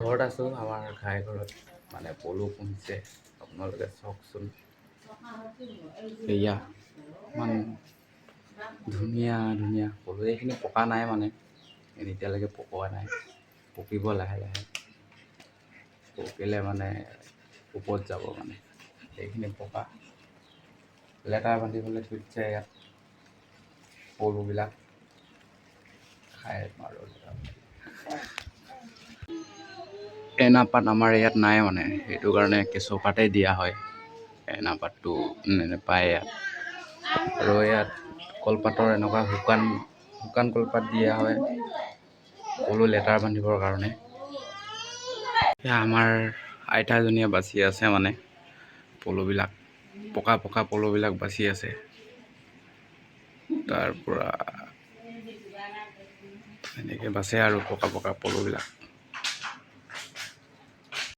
ঘৰত আছোঁ, আমাৰ ঘাই ঘৰত মানে পলু পুহিছে। আপোনালোকে চাওকচোন, এয়া ইমান ধুনীয়া ধুনীয়া পলু। এইখিনি পকা নাই মানে, এতিয়ালৈকে পকোৱা নাই, পকিব লাহে লাহে। পকিলে মানে ওপৰত যাব মানে। এইখিনি পকা লেটাৰ বান্ধিবলৈ থৈ দিছে ইয়াত পলুবিলাক খাই মাৰো। এনাপাত আমাৰ ইয়াত নাই মানে, সেইটো কাৰণে কেঁচুপাতে দিয়া হয়। এনাপাতটো নেপায় ইয়াত। আৰু ইয়াত কলপাতৰ এনেকুৱা শুকান কলপাত দিয়া হয় পলু লেটাৰ বান্ধিবৰ কাৰণে। এয়া আমাৰ আইতাজনীয়ে বাচি আছে মানে পলুবিলাক, পকা পকা পলুবিলাক বাচি আছে। তাৰ পৰা এনেকৈ বাচে আৰু পকা পকা পলুবিলাক।